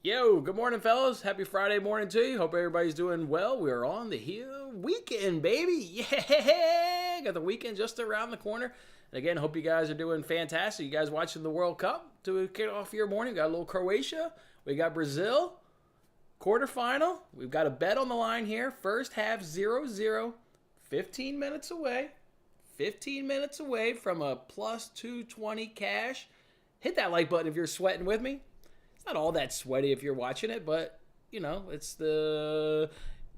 Yo, good morning, fellas. Happy Friday morning to you. Hope everybody's doing well. We are on the weekend, baby. Yeah, got the weekend just around the corner. And again, hope you guys are doing fantastic. You guys watching the World Cup to kick off your morning. We got a little Croatia. We got Brazil. Quarterfinal. We've got a bet on the line here. First half 0-0. 15 minutes away. 15 minutes away from a plus 220 cash. Hit that like button if you're sweating with me. It's not all that sweaty if you're watching it, but, it's the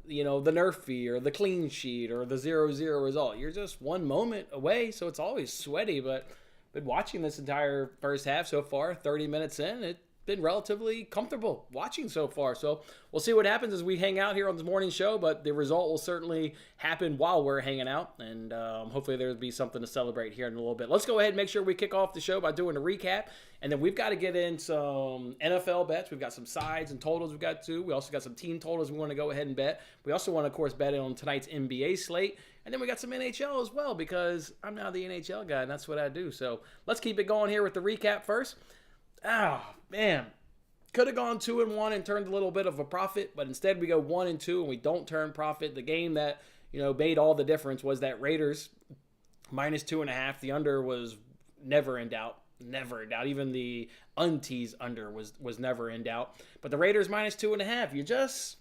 nerf fee or the clean sheet or the 0-0 result. You're just one moment away, so it's always sweaty, but been watching this entire first half so far, 30 minutes in. It's been relatively comfortable watching so far. So we'll see what happens as we hang out here on this morning show, but the result will certainly happen while we're hanging out, and hopefully there'll be something to celebrate here in a little bit. Let's go ahead and make sure we kick off the show by doing a recap, and then we've got to get in some NFL bets. We've got some sides and totals we've got to. We also got some team totals we want to go ahead and bet. We also want to, of course, bet on tonight's NBA slate, and then we got some NHL as well because I'm now the NHL guy, and that's what I do. So let's keep it going here with the recap first. Oh, man. Could have gone 2-1 and turned a little bit of a profit, but instead we go 1-2 and we don't turn profit. The game that, made all the difference was that Raiders minus 2.5. The under was never in doubt. Never in doubt. Even the unteased under was never in doubt. But the Raiders minus 2.5, you just...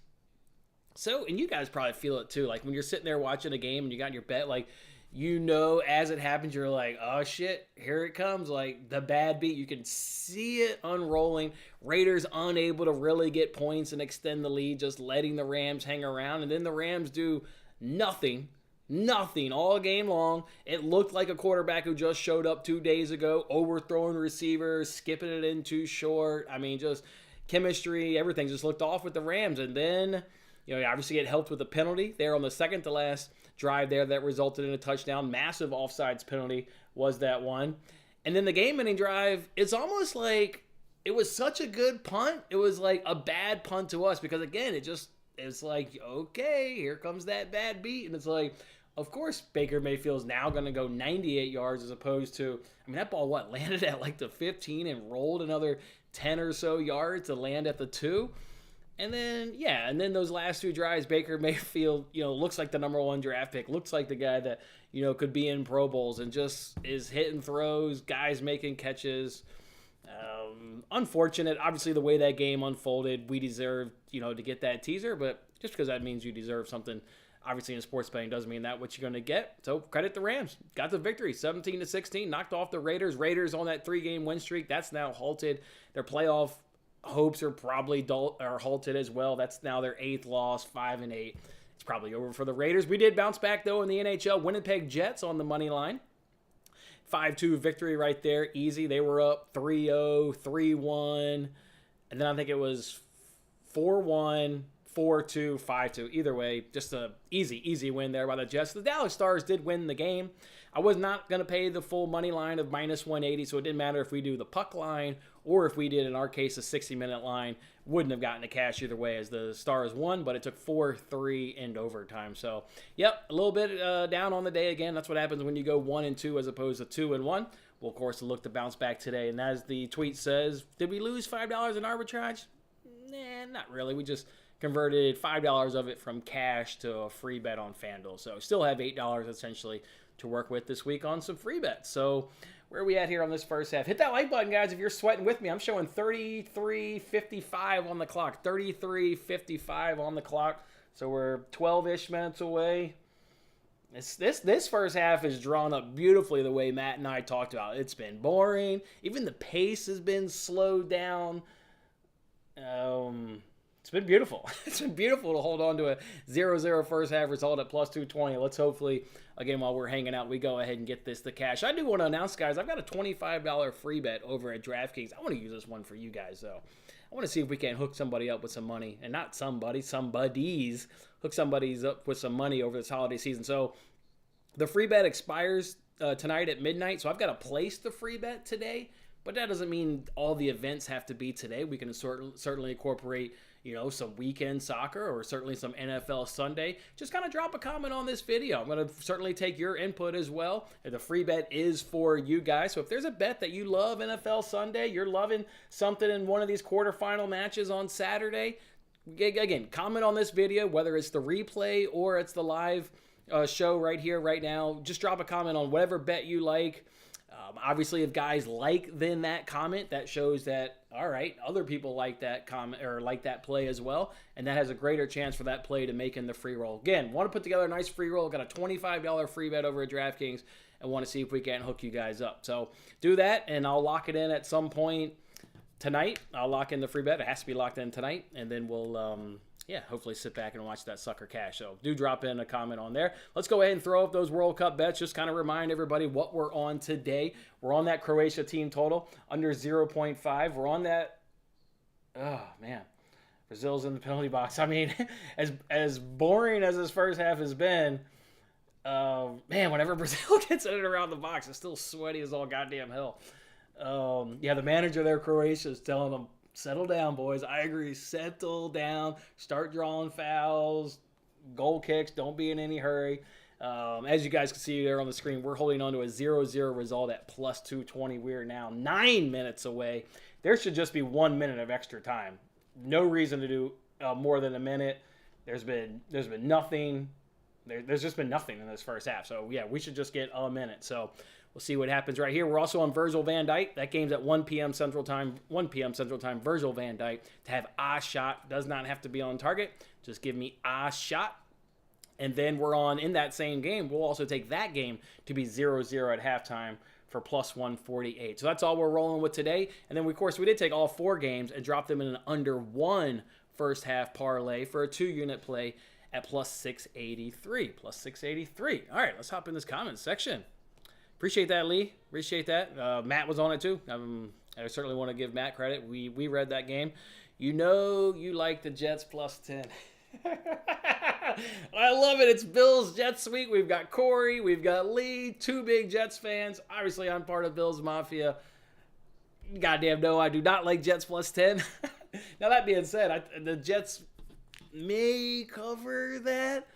and you guys probably feel it too. Like when you're sitting there watching a game and you got your bet, like, as it happens, you're like, oh shit, here it comes. Like the bad beat, you can see it unrolling. Raiders unable to really get points and extend the lead, just letting the Rams hang around. And then the Rams do nothing all game long. It looked like a quarterback who just showed up 2 days ago, overthrowing receivers, skipping it in too short. I mean, just chemistry, everything just looked off with the Rams. And then, obviously it helped with a penalty there on the second to last drive there that resulted in a touchdown. Massive offsides penalty was that one. And then the game-winning drive, it's almost like it was such a good punt. It was like a bad punt to us because, again, it's like, okay, here comes that bad beat. And it's like, of course, Baker Mayfield's now going to go 98 yards as opposed to, that ball, landed at like the 15 and rolled another 10 or so yards to land at the 2. And then, those last two drives, Baker Mayfield, looks like the number 1 draft pick, looks like the guy that, could be in Pro Bowls and just is hitting throws, guys making catches. Unfortunate, obviously, the way that game unfolded, we deserved, to get that teaser, but just because that means you deserve something, obviously in sports betting doesn't mean that what you're going to get. So credit the Rams. Got the victory, 17-16, knocked off the Raiders. Raiders on that 3-game win streak, that's now halted. Their playoff hopes are probably halted as well. That's now their 8th loss, 5-8. It's probably over for the Raiders. We did bounce back, though, in the NHL. Winnipeg Jets on the money line. 5-2 victory right there, easy. They were up 3-0, 3-1, and then I think it was 4-1, 4-2, 5-2. Either way, just a easy win there by the Jets. The Dallas Stars did win the game. I was not going to pay the full money line of minus 180, so it didn't matter if we do the puck line or if we did, in our case, a 60-minute line. Wouldn't have gotten the cash either way as the Stars won, but it took 4-3 into overtime. So, yep, a little bit down on the day again. That's what happens when you go 1-2 as opposed to 2-1. We'll, of course, look to bounce back today. And as the tweet says, did we lose $5 in arbitrage? Nah, not really. We just converted $5 of it from cash to a free bet on FanDuel. So still have $8 essentially to work with this week on some free bets. So where are we at here on this first half? Hit that like button, guys, if you're sweating with me. I'm showing 33:55 on the clock. 33:55 on the clock. So we're 12-ish minutes away. This first half is drawn up beautifully the way Matt and I talked about. It's been boring. Even the pace has been slowed down. It's been beautiful. It's been beautiful to hold on to a 0-0 first half result at plus 220. Let's hopefully, again, while we're hanging out, we go ahead and get this to cash. I do want to announce, guys, I've got a $25 free bet over at DraftKings. I want to use this one for you guys, though. I want to see if we can hook somebody up with some money. And not somebody, somebody's. Hook somebody's up with some money over this holiday season. So the free bet expires tonight at midnight. So I've got to place the free bet today. But that doesn't mean all the events have to be today. We can certainly incorporate, some weekend soccer or certainly some NFL Sunday, just kind of drop a comment on this video. I'm going to certainly take your input as well. The free bet is for you guys. So if there's a bet that you love NFL Sunday, you're loving something in one of these quarterfinal matches on Saturday, again, comment on this video, whether it's the replay or it's the live show right here, right now. Just drop a comment on whatever bet you like. Obviously, if guys like then that comment, that shows that, all right, other people like that comment or like that play as well, and that has a greater chance for that play to make in the free roll. Again, want to put together a nice free roll. Got a $25 free bet over at DraftKings and want to see if we can hook you guys up. So do that, and I'll lock it in at some point tonight. I'll lock in the free bet. It has to be locked in tonight, and then we'll hopefully sit back and watch that sucker cash. So do drop in a comment on there. Let's go ahead and throw up those World Cup bets. Just kind of remind everybody what we're on today. We're on that Croatia team total under 0.5. We're on that. Oh man, Brazil's in the penalty box. I mean, as boring as this first half has been, man, whenever Brazil gets in and around the box, it's still sweaty as all goddamn hell. The manager there, Croatia, is telling them, settle down, boys. I agree. Settle down. Start drawing fouls, goal kicks. Don't be in any hurry. As you guys can see there on the screen, we're holding on to a 0-0 result at plus 220. We're now 9 minutes away. There should just be 1 minute of extra time. No reason to do more than a minute. There's been nothing. There's just been nothing in this first half. So, yeah, we should just get a minute. So, we'll see what happens right here. We're also on Virgil van Dijk. That game's at 1 p.m. Central Time. 1 p.m. Central Time. Virgil van Dijk to have a shot. Does not have to be on target. Just give me a shot. And then we're on, in that same game, we'll also take that game to be 0-0 at halftime for plus 148. So that's all we're rolling with today. And then, of course, we did take all 4 games and drop them in an under 1 first half parlay for a 2-unit play at plus 683. Plus 683. All right, let's hop in this comments section. Appreciate that, Lee. Appreciate that. Matt was on it too. I certainly want to give Matt credit. We read that game. You like the Jets plus 10. I love it. It's Bills Jets week. We've got Corey. We've got Lee. 2 big Jets fans. Obviously, I'm part of Bills Mafia. Goddamn no, I do not like Jets plus 10. Now, that being said, the Jets may cover that.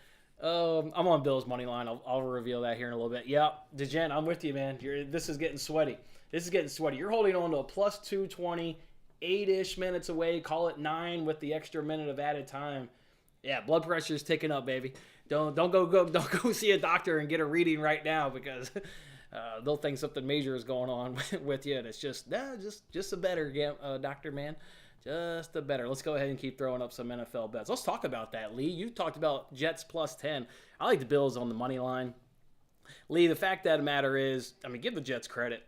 I'm on Bills money line. I'll reveal that here in a little bit. Yeah, DeGen, I'm with you, man. This is getting sweaty. You're holding on to a plus 220, 8-ish minutes away. Call it 9 with the extra minute of added time. Yeah, blood pressure is ticking up, baby. Don't go see a doctor and get a reading right now because they'll think something major is going on with you, and it's just a better doctor, man. Just a better. Let's go ahead and keep throwing up some NFL bets. Let's talk about that, Lee. You talked about Jets plus 10. I like the Bills on the money line. Lee, the fact of the matter is, give the Jets credit.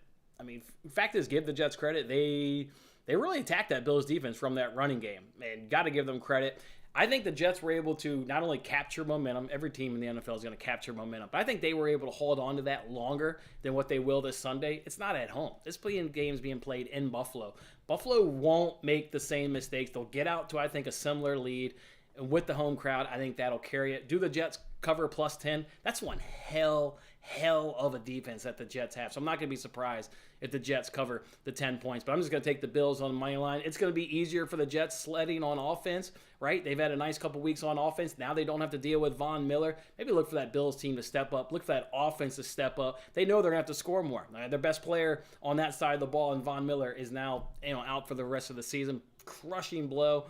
Fact is, give the Jets credit. They really attacked that Bills defense from that running game. Man, got to give them credit. I think the Jets were able to not only capture momentum, every team in the NFL is going to capture momentum, but I think they were able to hold on to that longer than what they will this Sunday. It's not at home. This game's being played in Buffalo. Buffalo won't make the same mistakes. They'll get out to, I think, a similar lead. And with the home crowd, I think that'll carry it. Do the Jets cover plus 10? That's one hell of a defense that the Jets have. So I'm not going to be surprised if the Jets cover the 10 points. But I'm just going to take the Bills on the money line. It's going to be easier for the Jets sledding on offense, right? They've had a nice couple weeks on offense. Now they don't have to deal with Von Miller. Maybe look for that Bills team to step up. Look for that offense to step up. They know they're going to have to score more. Their best player on that side of the ball, and Von Miller, is now out for the rest of the season. Crushing blow.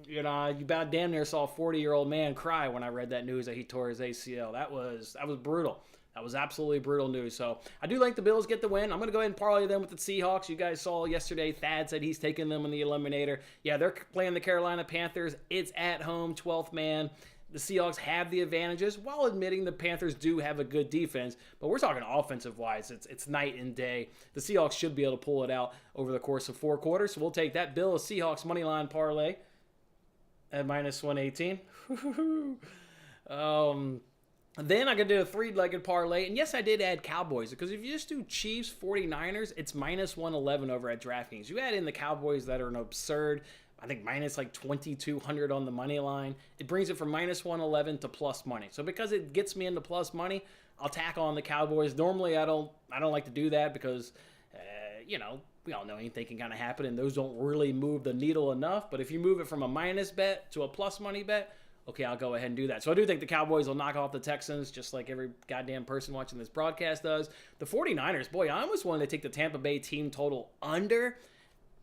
You about damn near saw a 40-year-old man cry when I read that news that he tore his ACL. That was brutal. That was absolutely brutal news. So I do like the Bills get the win. I'm going to go ahead and parlay them with the Seahawks. You guys saw yesterday, Thad said he's taking them in the Eliminator. Yeah, they're playing the Carolina Panthers. It's at home, 12th man. The Seahawks have the advantages while admitting the Panthers do have a good defense. But we're talking offensive-wise. It's night and day. The Seahawks should be able to pull it out over the course of 4 quarters. So we'll take that Bills Seahawks money line parlay at minus 118. Then I could do a 3-legged parlay. And yes, I did add Cowboys, because if you just do Chiefs 49ers, it's minus 111 over at DraftKings. You add in the Cowboys that are an absurd, I think minus like 2,200 on the money line. It brings it from minus 111 to plus money. So because it gets me into plus money, I'll tack on the Cowboys. Normally I don't like to do that because we all know anything can kind of happen, and those don't really move the needle enough. But if you move it from a minus bet to a plus money bet, okay, I'll go ahead and do that. So I do think the Cowboys will knock off the Texans, just like every goddamn person watching this broadcast does. The 49ers, boy, I almost wanted to take the Tampa Bay team total under.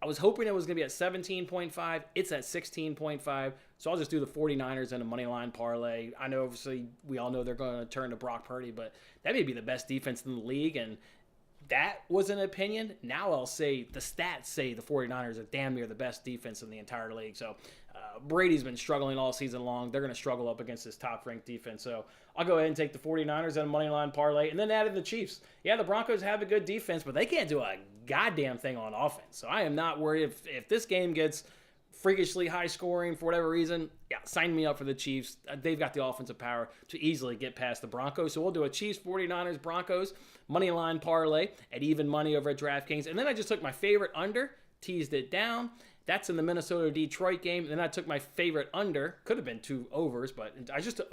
I was hoping it was going to be at 17.5. It's at 16.5. So I'll just do the 49ers and a money line parlay. I know, obviously, we all know they're going to turn to Brock Purdy, but that may be the best defense in the league. And that was an opinion. Now I'll say the stats say the 49ers are damn near the best defense in the entire league. So Brady's been struggling all season long. They're going to struggle up against this top-ranked defense. So I'll go ahead and take the 49ers and a money line parlay, and then add in the Chiefs. Yeah, the Broncos have a good defense, but they can't do a goddamn thing on offense. So I am not worried if this game gets freakishly high scoring for whatever reason. Yeah, sign me up for the Chiefs. They've got the offensive power to easily get past the Broncos. So we'll do a Chiefs, 49ers, Broncos money line parlay at even money over at DraftKings. And then I just took my favorite under, teased it down. That's in the Minnesota-Detroit game. And then I took my favorite under. Could have been two overs, but I took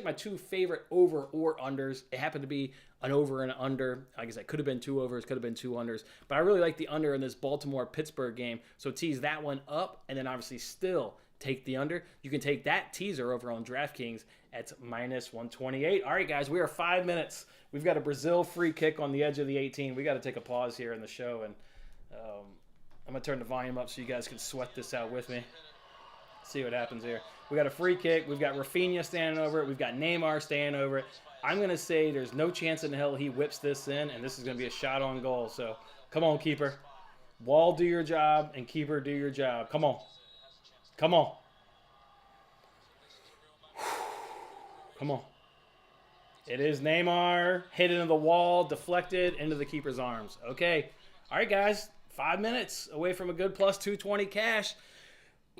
my two favorite over or unders. It happened to be an over and an under. Like I said, could have been two overs, could have been two unders. But I really like the under in this Baltimore-Pittsburgh game. So tease that one up, and then obviously still take the under. You can take that teaser over on DraftKings at minus 128. All right, guys, we are 5 minutes. We've got a Brazil free kick on the edge of the 18. We got to take a pause here in the show, and I'm going to turn the volume up so you guys can sweat this out with me. See what happens here. We got a free kick. We've got Rafinha standing over it. We've got Neymar standing over it. I'm going to say there's no chance in hell he whips this in, and this is going to be a shot on goal. So come on, keeper. Wall, do your job, and keeper, do your job. Come on. Come on. Come on. It is Neymar. Hit into the wall, deflected into the keeper's arms. Okay. All right, guys. 5 minutes away from a good plus 220 cash.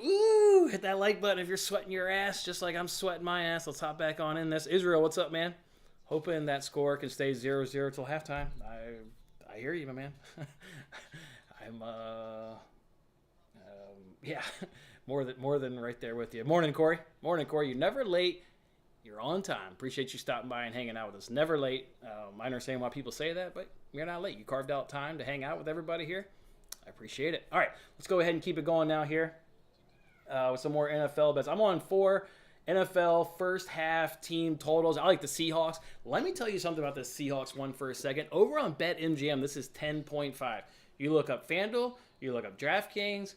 Ooh, hit that like button if you're sweating your ass just like I'm sweating my ass. Let's hop back on in this. Israel, what's up, man? Hoping that score can stay 0-0 till halftime. I hear you, my man. I'm yeah, more than right there with you. Morning, Corey. Morning, Corey. You're never late. You're on time. Appreciate you stopping by and hanging out with us. Never late. I understand why people say that, but you're not late. You carved out time to hang out with everybody here. I appreciate it. All right, let's go ahead and keep it going now here with some more NFL bets. I'm on 4 NFL first half team totals. I like the Seahawks. Let me tell you something about the Seahawks one for a second. Over on BetMGM, this is 10.5. You look up FanDuel, you look up DraftKings.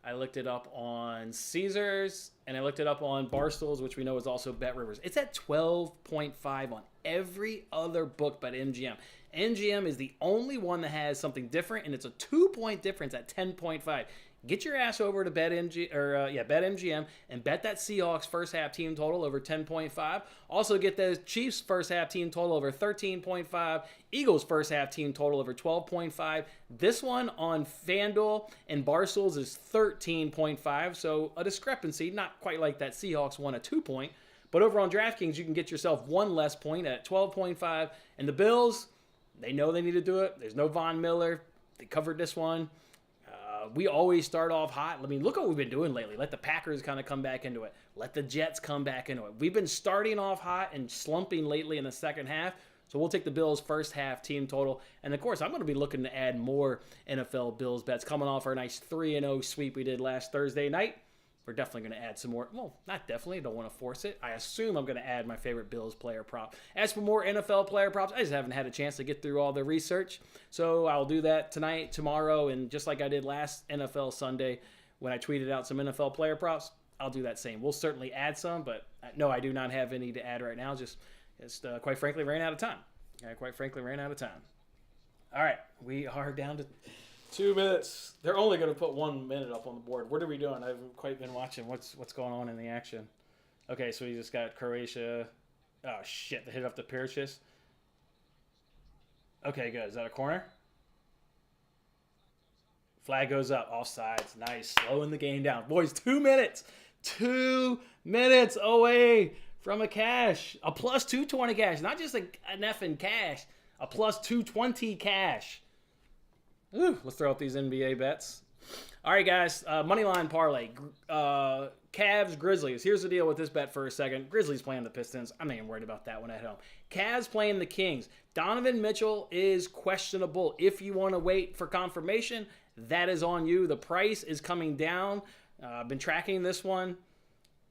I looked it up on Caesars, and I looked it up on Barstools, which we know is also BetRivers. It's at 12.5 on every other book but MGM. MGM is the only one that has something different, and it's a 2-point difference at 10.5. Get your ass over to BetMGM and bet that Seahawks first half team total over 10.5. Also get the Chiefs first half team total over 13.5. Eagles first half team total over 12.5. This one on FanDuel and Barstools is 13.5, so a discrepancy, not quite like that Seahawks one, a 2-point. But over on DraftKings, you can get yourself one less point at 12.5. And the Bills, they know they need to do it. There's no Von Miller. They covered this one. We always start off hot. I mean, look what we've been doing lately. Let the Packers kind of come back into it. Let the Jets come back into it. We've been starting off hot and slumping lately in the second half. So we'll take the Bills first half team total. And, of course, I'm going to be looking to add more NFL Bills bets coming off our nice 3-0 sweep we did last Thursday night. We're definitely going to add some more. Well, not definitely. I don't want to force it. I assume I'm going to add my favorite Bills player prop. As for more NFL player props, I just haven't had a chance to get through all the research. So I'll do that tonight, tomorrow, and just like I did last NFL Sunday when I tweeted out some NFL player props, I'll do that same. We'll certainly add some, but no, I do not have any to add right now. Just quite frankly, ran out of time. All right, we are down to 2 minutes. They're only going to put 1 minute up on the board. What are we doing? I haven't quite been watching. What's going on in the action? Okay, so we just got Croatia. Oh, shit. They hit up the Pirchis. Okay, good. Is that a corner? Flag goes up. Offsides. Nice. Slowing the game down. Boys, 2 minutes. 2 minutes away from a cash. A plus 220 cash. Not just an effing cash. A plus 220 cash. Ooh, let's throw up these NBA bets. All right, guys. Moneyline parlay. Cavs, Grizzlies. Here's the deal with this bet for a second. Grizzlies playing the Pistons. I'm not even worried about that one at home. Cavs playing the Kings. Donovan Mitchell is questionable. If you want to wait for confirmation, that is on you. The price is coming down. I've been tracking this one,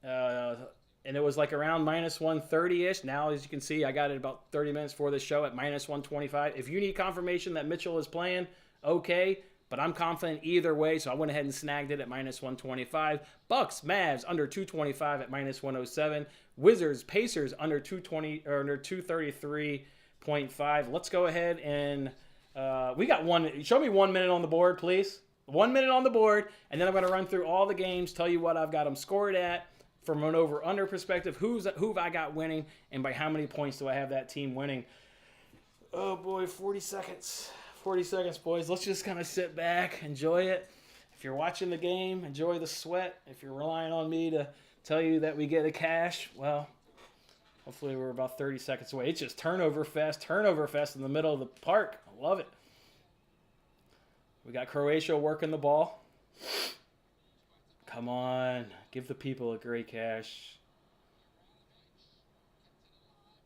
and it was like around minus 130-ish. Now, as you can see, I got it about 30 minutes before the show at minus 125. If you need confirmation that Mitchell is playing, okay. But I'm confident either way, so I went ahead and snagged it at minus 125. Bucks, Mavs under 225 at minus 107. Wizards, Pacers under 220 or under 233.5. Let's go ahead and we got one. Show me 1 minute on the board, please. 1 minute on the board, and then I'm going to run through all the games, tell you what I've got them scored at from an over/under perspective. Who have I got winning, and by how many points do I have that team winning? Oh boy, 40 seconds. 40 seconds, boys. Let's just kind of sit back, enjoy it. If you're watching the game, enjoy the sweat. If you're relying on me to tell you that we get a cash, well, hopefully we're about 30 seconds away. It's just turnover fest in the middle of the park. I love it. We got Croatia working the ball. Come on. Give the people a great cash.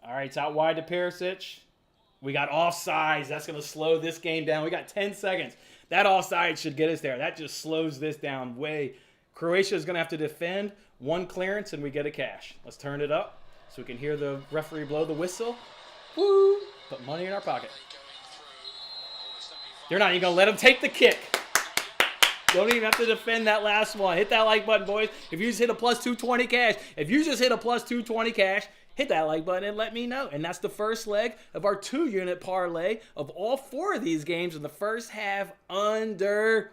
All right, it's out wide to Perisic. We got offsides. That's going to slow this game down. We got 10 seconds. That offside should get us there. That just slows this down way. Croatia is going to have to defend. One clearance, and we get a cash. Let's turn it up so we can hear the referee blow the whistle. Woo! Put money in our pocket. They're not even going to let him take the kick. Don't even have to defend that last one. Hit that like button, boys. If you just hit a plus 220 cash, hit that like button and let me know. And that's the first leg of our 2-unit parlay of all 4 of these games in the first half under.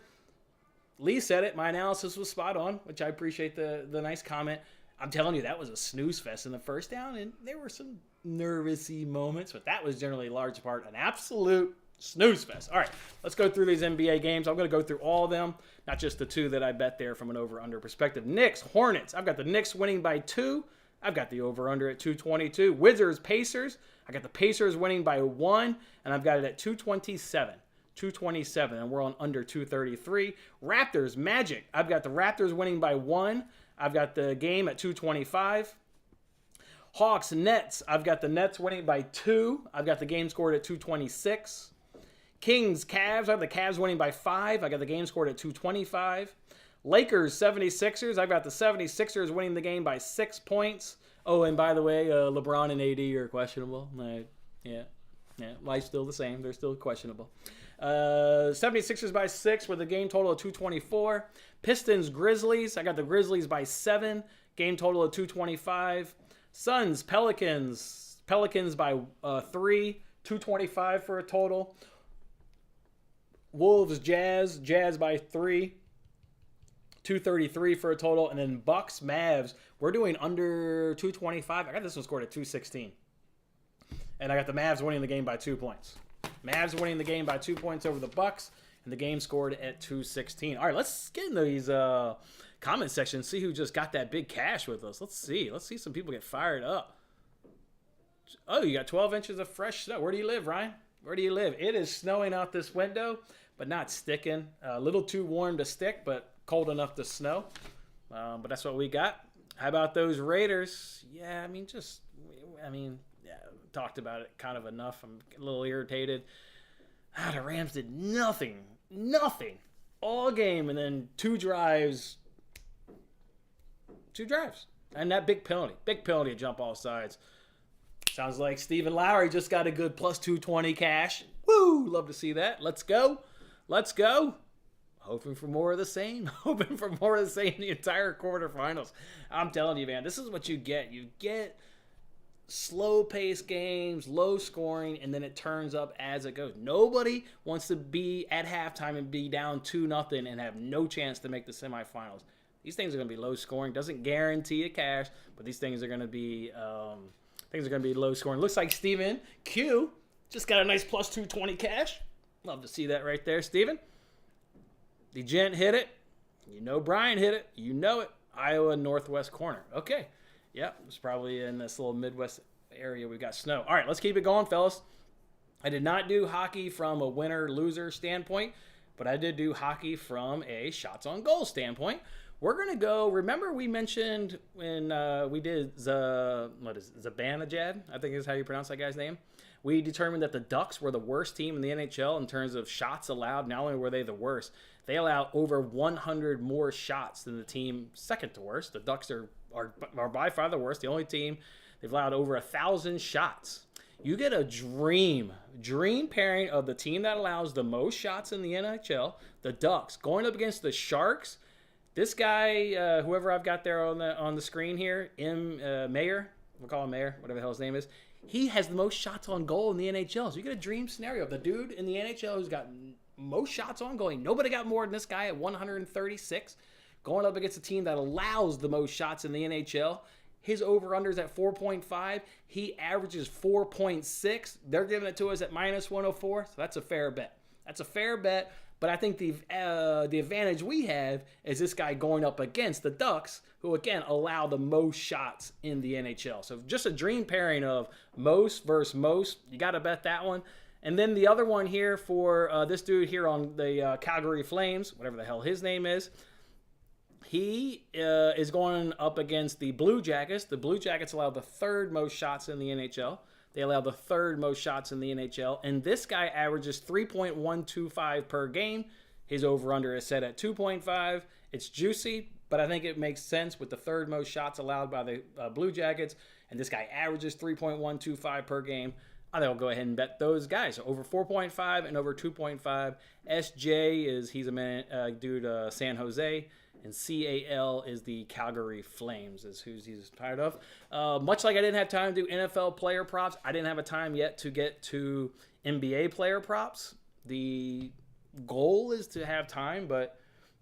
Lee said it. My analysis was spot on, which I appreciate the nice comment. I'm telling you, that was a snooze fest in the first down, and there were some nervous-y moments, but that was generally a large part an absolute snooze fest. All right, let's go through these NBA games. I'm going to go through all of them, not just the 2 that I bet there from an over-under perspective. Knicks, Hornets. I've got the Knicks winning by 2. I've got the over-under at 222. Wizards, Pacers. I got the Pacers winning by 1, and I've got it at 227. 227, and we're on under 233. Raptors, Magic. I've got the Raptors winning by 1. I've got the game at 225. Hawks, Nets. I've got the Nets winning by 2. I've got the game scored at 226. Kings, Cavs. I have the Cavs winning by 5. I got the game scored at 225. Lakers, 76ers. I've got the 76ers winning the game by 6 points. Oh, and by the way, LeBron and AD are questionable. Yeah, life's still the same. They're still questionable. 76ers by 6 with a game total of 224. Pistons, Grizzlies. I got the Grizzlies by 7. Game total of 225. Suns, Pelicans. Pelicans by 3. 225 for a total. Wolves, Jazz. Jazz by 3. 233 for a total. And then Bucks, Mavs. We're doing under 225. I got this one scored at 216. And I got the Mavs winning the game by 2 points. Mavs winning the game by 2 points over the Bucks. And the game scored at 216. All right, let's get into these comment sections. See who just got that big cash with us. Let's see. Let's see some people get fired up. Oh, you got 12 inches of fresh snow. Where do you live, Ryan? Where do you live? It is snowing out this window, but not sticking. A little too warm to stick, but cold enough to snow. But that's what we got. How about those Raiders? Yeah, talked about it kind of enough. I'm a little irritated. The Rams did nothing all game, and then 2 drives. And that big penalty to jump all sides. Sounds like Stephen Lowry just got a good plus 220 cash. Woo! Love to see that. Let's go. Hoping for more of the same. The entire quarterfinals. I'm telling you, man, this is what you get. You get slow-paced games, low scoring, and then it turns up as it goes. Nobody wants to be at halftime and be down 2-0 and have no chance to make the semifinals. These things are going to be low scoring. Doesn't guarantee a cash, but these things are going to be low scoring. Looks like Steven Q just got a nice plus 220 cash. Love to see that right there, Steven. The gent hit it. You know Brian hit it. You know it. Iowa northwest corner. Okay. Yep, it's probably in this little Midwest area. We got snow. All right, let's keep it going, fellas. I did not do hockey from a winner-loser standpoint, but I did do hockey from a shots-on-goal standpoint. We're going to go. Remember, we mentioned when we did Zibanejad, I think is how you pronounce that guy's name. We determined that the Ducks were the worst team in the NHL in terms of shots allowed. Not only were they the worst, they allow over 100 more shots than the team second to worst. The Ducks are by far the worst. The only team, they've allowed over 1,000 shots. You get a dream pairing of the team that allows the most shots in the NHL, the Ducks, going up against the Sharks. This guy, whoever I've got there on the screen here, Mayer, we'll call him Mayer, whatever the hell his name is. He has the most shots on goal in the NHL. So you get a dream scenario of the dude in the NHL who's got most shots on goal. Nobody got more than this guy at 136, going up against a team that allows the most shots in the NHL. His over-under's at 4.5. He averages 4.6. They're giving it to us at minus 104, so that's a fair bet. But I think the advantage we have is this guy going up against the Ducks, who, again, allow the most shots in the NHL. So just a dream pairing of most versus most. You got to bet that one. And then the other one here for this dude here on the Calgary Flames, whatever the hell his name is, he is going up against the Blue Jackets. The Blue Jackets allow the third most shots in the NHL. They allow the third most shots in the NHL. And this guy averages 3.125 per game. His over-under is set at 2.5. It's juicy, but I think it makes sense with the third most shots allowed by the Blue Jackets. And this guy averages 3.125 per game. I think I'll go ahead and bet those guys. So over 4.5 and over 2.5. SJ he's a dude, San Jose. And CAL is the Calgary Flames, is who he's tired of. Much like I didn't have time to do NFL player props, I didn't have a time yet to get to NBA player props. The goal is to have time, but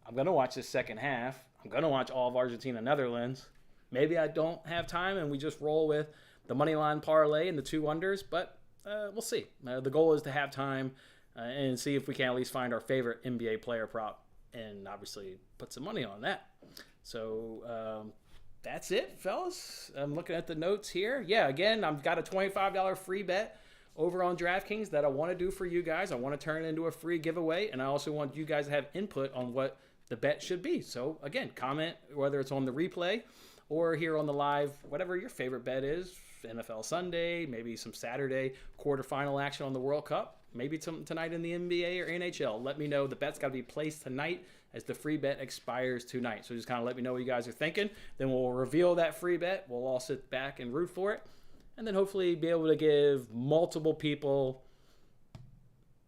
I'm going to watch this second half. I'm going to watch all of Argentina, Netherlands. Maybe I don't have time and we just roll with the money line parlay and the two unders, but we'll see. The goal is to have time and see if we can at least find our favorite NBA player prop. And obviously put some money on that. So that's it, fellas. I'm looking at the notes here. Yeah, again, I've got a $25 free bet over on DraftKings that I want to do for you guys. I want to turn it into a free giveaway, and I also want you guys to have input on what the bet should be. So, again, comment whether it's on the replay or here on the live, whatever your favorite bet is. NFL Sunday, maybe some Saturday quarterfinal action on the World Cup. Maybe tonight in the NBA or NHL. Let me know. The bet's got to be placed tonight as the free bet expires tonight. So just kind of let me know what you guys are thinking. Then we'll reveal that free bet. We'll all sit back and root for it. And then hopefully be able to give multiple people.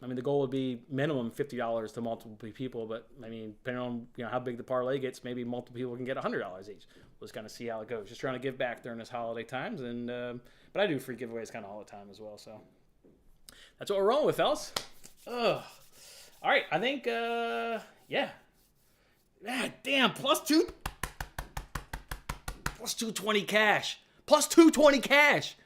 I mean, the goal would be minimum $50 to multiple people. But, I mean, depending on how big the parlay gets, maybe multiple people can get $100 each. We'll just kind of see how it goes. Just trying to give back during this holiday times. And but I do free giveaways kind of all the time as well. So that's what we're rolling with, fellas. Ugh. All right, I think, yeah. Ah, damn, plus 220 cash. Plus 220 cash.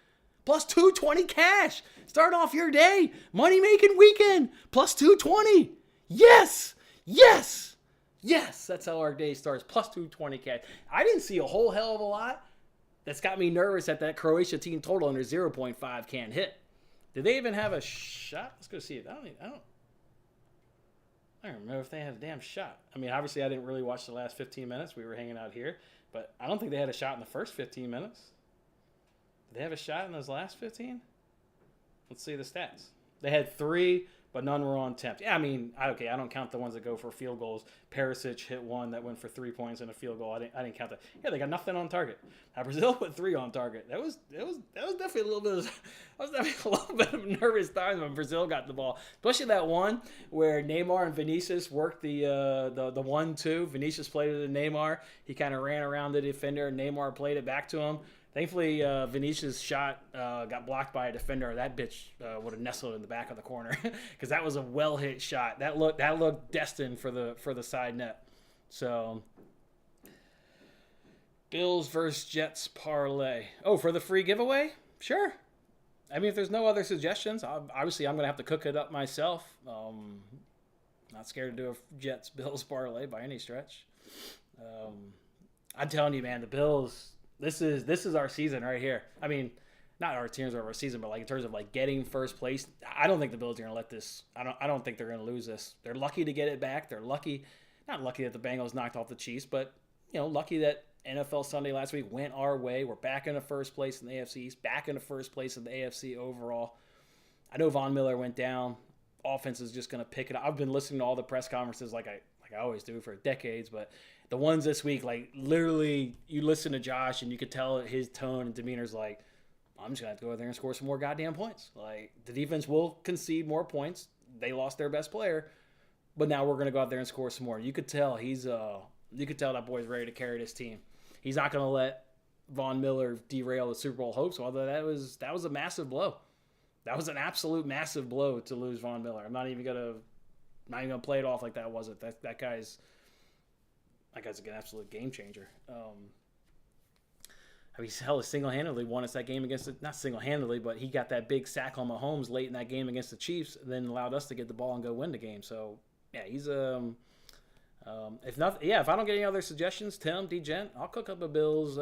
Plus 220 cash. Start off your day. Money-making weekend. Plus 220. Yes. Yes. Yes. That's how our day starts. Plus 220 cash. I didn't see a whole hell of a lot. That's got me nervous that Croatia team total under 0.5 can't hit. Did they even have a shot? Let's go see it. I don't remember if they had a damn shot. I mean, obviously, I didn't really watch the last 15 minutes. We were hanging out here. But I don't think they had a shot in the first 15 minutes. Did they have a shot in those last 15? Let's see the stats. They had 3, but none were on attempt. Yeah, I mean, I don't count the ones that go for field goals. Perisic hit one that went for 3 points and a field goal. I didn't count that. Yeah, they got nothing on target. Now, Brazil put 3 on target. That was definitely a little bit of nervous times when Brazil got the ball, especially that one where Neymar and Vinicius worked the 1-2. Vinicius played it to Neymar. He kind of ran around the defender, and Neymar played it back to him. Thankfully, Vinicius' shot got blocked by a defender. That bitch would have nestled in the back of the corner because that was a well-hit shot. That looked destined for the side net. So, Bills versus Jets parlay. Oh, for the free giveaway? Sure. I mean, if there's no other suggestions, obviously I'm going to have to cook it up myself. Not scared to do a Jets-Bills parlay by any stretch. I'm telling you, man, the Bills... This is our season right here. I mean, not our teams of our season, but like in terms of like getting first place, I don't think the Bills are gonna let this. I don't think they're gonna lose this. They're lucky to get it back. They're lucky, not lucky that the Bengals knocked off the Chiefs, but lucky that NFL Sunday last week went our way. We're back in the first place in the AFC East, back in the first place in the AFC overall. I know Von Miller went down. Offense is just going to pick it up. I've been listening to all the press conferences like I always do for decades, but the ones this week, like literally you listen to Josh and you could tell his tone and demeanor is like, I'm just going to have to go out there and score some more goddamn points. Like the defense will concede more points. They lost their best player, but now we're going to go out there and score some more. You could tell you could tell that boy's ready to carry this team. He's not going to let Von Miller derail the Super Bowl hopes, although that was a massive blow. That was an absolute massive blow to lose Von Miller. I'm not even gonna play it off like that wasn't. That guy's an absolute game changer. Hell, single-handedly won us that game not single-handedly, but he got that big sack on Mahomes late in that game against the Chiefs, and then allowed us to get the ball and go win the game. So yeah, he's if I don't get any other suggestions, Tim, D-Gent, I'll cook up a Bills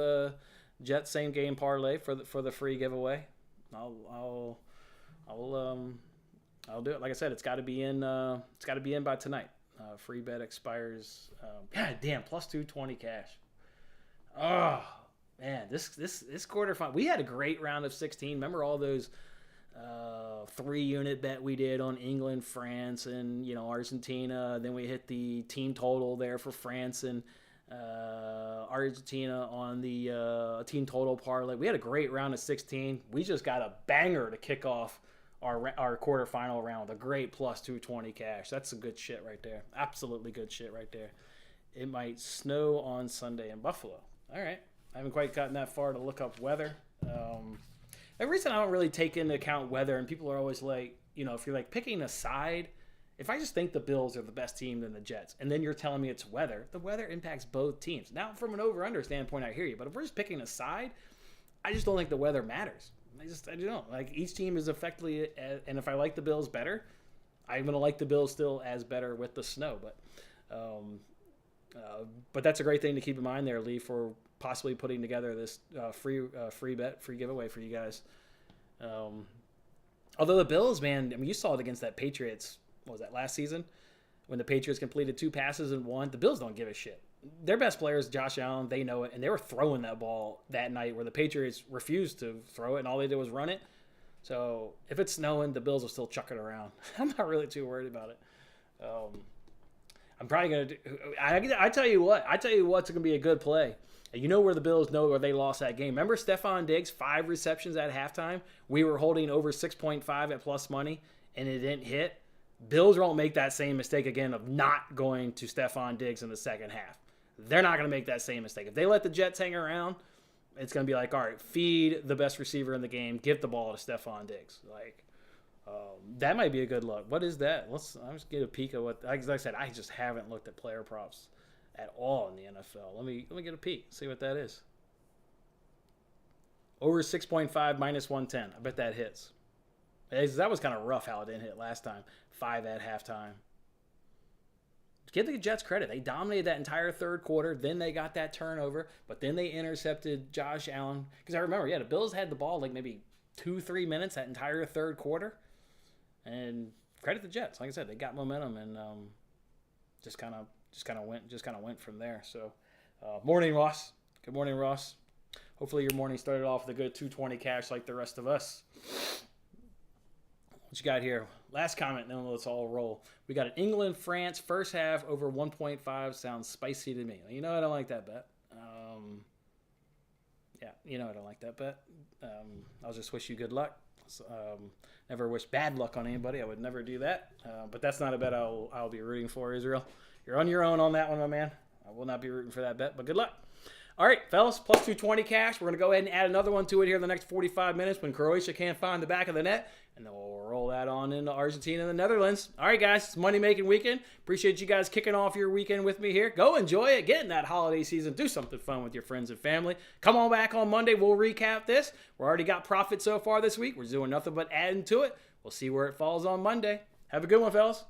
Jets same game parlay for the free giveaway. I'll do it. Like I said, it's got to be in by tonight. Free bet expires. God damn, plus 220 cash. Oh man, this quarterfinal. We had a great round of 16. Remember all those 3-unit bet we did on England, France, and Argentina. Then we hit the team total there for France and Argentina on the team total parlay. We had a great round of 16. We just got a banger to kick off our quarterfinal round. A great plus 220 cash. That's some good shit right there. Absolutely good shit right there. It might snow on Sunday in Buffalo. All right. I haven't quite gotten that far to look up weather. The reason I don't really take into account weather, and people are always like, if you're like picking a side, if I just think the Bills are the best team than the Jets, and then you're telling me it's weather, the weather impacts both teams. Now, from an over-under standpoint, I hear you, but if we're just picking a side, I just don't think the weather matters. I don't. Like, each team is effectively, and if I like the Bills better, I'm going to like the Bills still as better with the snow. But that's a great thing to keep in mind there, Lee, for possibly putting together this free giveaway for you guys. Although the Bills, man, you saw it against that Patriots. What was that, last season? When the Patriots completed 2 passes and won. The Bills don't give a shit. Their best player is Josh Allen. They know it, and they were throwing that ball that night where the Patriots refused to throw it, and all they did was run it. So if it's snowing, the Bills will still chuck it around. I'm not really too worried about it. I'm probably going to do – I tell you what's going to be a good play. You know where the Bills know where they lost that game. Remember Stephon Diggs, 5 receptions at halftime? We were holding over 6.5 at plus money, and it didn't hit. Bills won't make that same mistake again of not going to Stephon Diggs in the second half. They're not going to make that same mistake. If they let the Jets hang around, it's going to be like, all right, feed the best receiver in the game, give the ball to Stephon Diggs. That might be a good look. What is that? I'll just get a peek at what. Like I said, I just haven't looked at player props at all in the NFL. Let me get a peek, see what that is. Over 6.5 minus 110. I bet that hits. That was kind of rough how it didn't hit last time. 5 at halftime. Give the Jets credit. They dominated that entire third quarter. Then they got that turnover, but then they intercepted Josh Allen. Because I remember, the Bills had the ball like maybe 2-3 minutes that entire third quarter. And credit the Jets. Like I said, they got momentum and just kind of went from there. So, morning, Ross. Good morning, Ross. Hopefully your morning started off with a good 220 cash like the rest of us. What you got here? Last comment, then let's all roll. We got an England-France first half over 1.5. Sounds spicy to me. I don't like that bet. I don't like that bet. I'll just wish you good luck. Never wish bad luck on anybody. I would never do that. But that's not a bet I'll be rooting for, Israel. You're on your own on that one, my man. I will not be rooting for that bet, but good luck. All right, fellas, plus 220 cash. We're going to go ahead and add another one to it here in the next 45 minutes when Croatia can't find the back of the net. And then we'll roll that on into Argentina and the Netherlands. All right, guys, it's money-making weekend. Appreciate you guys kicking off your weekend with me here. Go enjoy it. Get in that holiday season. Do something fun with your friends and family. Come on back on Monday. We'll recap this. We already got profit so far this week. We're doing nothing but adding to it. We'll see where it falls on Monday. Have a good one, fellas.